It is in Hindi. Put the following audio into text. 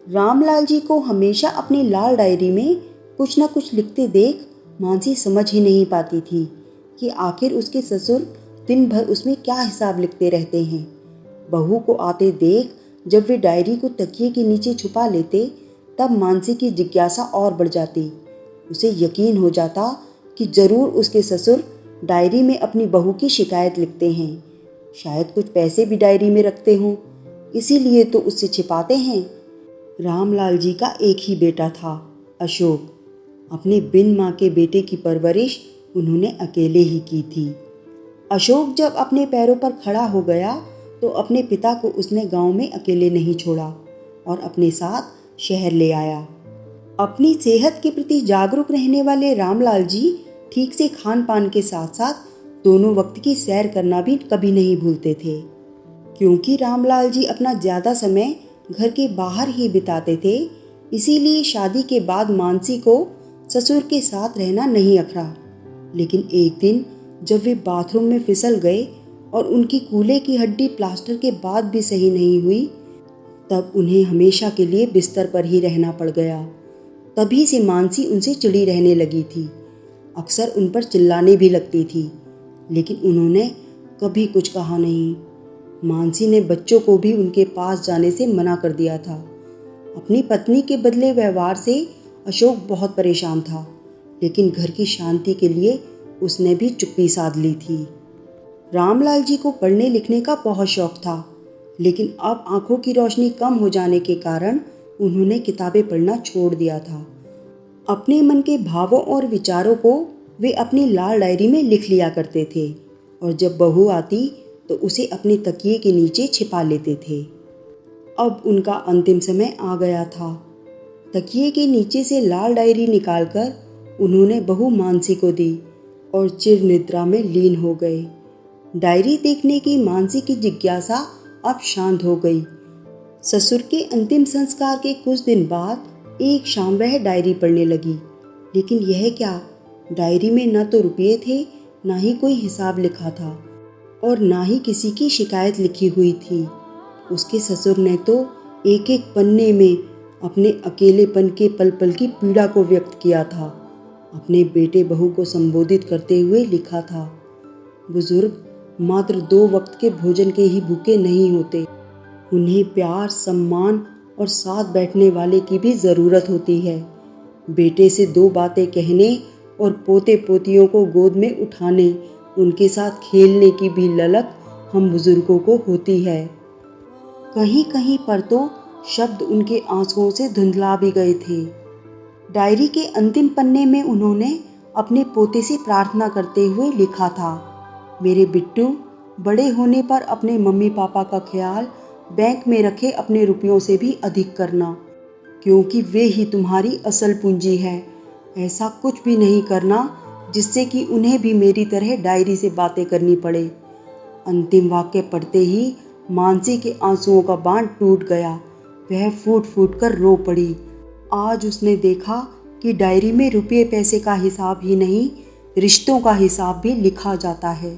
रामलाल जी को हमेशा अपनी लाल डायरी में कुछ न कुछ लिखते देख मानसी समझ ही नहीं पाती थी कि आखिर उसके ससुर दिन भर उसमें क्या हिसाब लिखते रहते हैं। बहू को आते देख जब वे डायरी को तकिए के नीचे छुपा लेते तब मानसी की जिज्ञासा और बढ़ जाती। उसे यकीन हो जाता कि जरूर उसके ससुर डायरी में अपनी बहू की शिकायत लिखते हैं। शायद कुछ पैसे भी डायरी में रखते हों, इसीलिए तो उससे छिपाते हैं। रामलाल जी का एक ही बेटा था, अशोक। अपने बिन माँ के बेटे की परवरिश उन्होंने अकेले ही की थी। अशोक जब अपने पैरों पर खड़ा हो गया तो अपने पिता को उसने गांव में अकेले नहीं छोड़ा और अपने साथ शहर ले आया। अपनी सेहत के प्रति जागरूक रहने वाले रामलाल जी ठीक से खान पान के साथ साथ दोनों वक्त की सैर करना भी कभी नहीं भूलते थे। क्योंकि रामलाल जी अपना ज़्यादा समय घर के बाहर ही बिताते थे, इसीलिए शादी के बाद मानसी को ससुर के साथ रहना नहीं अखरा। लेकिन एक दिन जब वे बाथरूम में फिसल गए और उनकी कूल्हे की हड्डी प्लास्टर के बाद भी सही नहीं हुई, तब उन्हें हमेशा के लिए बिस्तर पर ही रहना पड़ गया। तभी से मानसी उनसे चिड़ी रहने लगी थी। अक्सर उन पर चिल्लाने भी लगती थी, लेकिन उन्होंने कभी कुछ कहा नहीं। मानसी ने बच्चों को भी उनके पास जाने से मना कर दिया था। अपनी पत्नी के बदले व्यवहार से अशोक बहुत परेशान था, लेकिन घर की शांति के लिए उसने भी चुप्पी साध ली थी। रामलाल जी को पढ़ने लिखने का बहुत शौक था, लेकिन अब आंखों की रोशनी कम हो जाने के कारण उन्होंने किताबें पढ़ना छोड़ दिया था। अपने मन के भावों और विचारों को वे अपनी लाल डायरी में लिख लिया करते थे और जब बहू आती तो उसे अपने तकिए के नीचे छिपा लेते थे। अब उनका अंतिम समय आ गया था। तकिए के नीचे से लाल डायरी निकालकर उन्होंने बहू मानसी को दी और चिर निद्रा में लीन हो गए। डायरी देखने की मानसी की जिज्ञासा अब शांत हो गई। ससुर के अंतिम संस्कार के कुछ दिन बाद एक शाम वह डायरी पढ़ने लगी, लेकिन यह क्या, डायरी में न तो रुपये थे, ना ही कोई हिसाब लिखा था और ना ही किसी की शिकायत लिखी हुई थी। उसके ससुर ने तो एक एक पन्ने में अपने अकेलेपन के पल पल की पीड़ा को व्यक्त किया था। अपने बेटे बहू को संबोधित करते हुए लिखा था, बुजुर्ग मात्र 2 वक्त के भोजन के ही भूखे नहीं होते, उन्हें प्यार, सम्मान और साथ बैठने वाले की भी ज़रूरत होती है। बेटे से 2 बातें कहने और पोते पोतियों को गोद में उठाने, उनके साथ खेलने की भी ललक हम बुजुर्गों को होती है। कहीं कहीं पर तो शब्द उनके आंसुओं से धुंधला भी गए थे। डायरी के अंतिम पन्ने में उन्होंने अपने पोते से प्रार्थना करते हुए लिखा था, मेरे बिट्टू, बड़े होने पर अपने मम्मी पापा का ख्याल बैंक में रखे अपने रुपयों से भी अधिक करना, क्योंकि वे ही तुम्हारी असल पूंजी है। ऐसा कुछ भी नहीं करना जिससे कि उन्हें भी मेरी तरह डायरी से बातें करनी पड़े। अंतिम वाक्य पढ़ते ही मानसी के आंसुओं का बांध टूट गया। वह फूट फूट कर रो पड़ी। आज उसने देखा कि डायरी में रुपये पैसे का हिसाब ही नहीं, रिश्तों का हिसाब भी लिखा जाता है।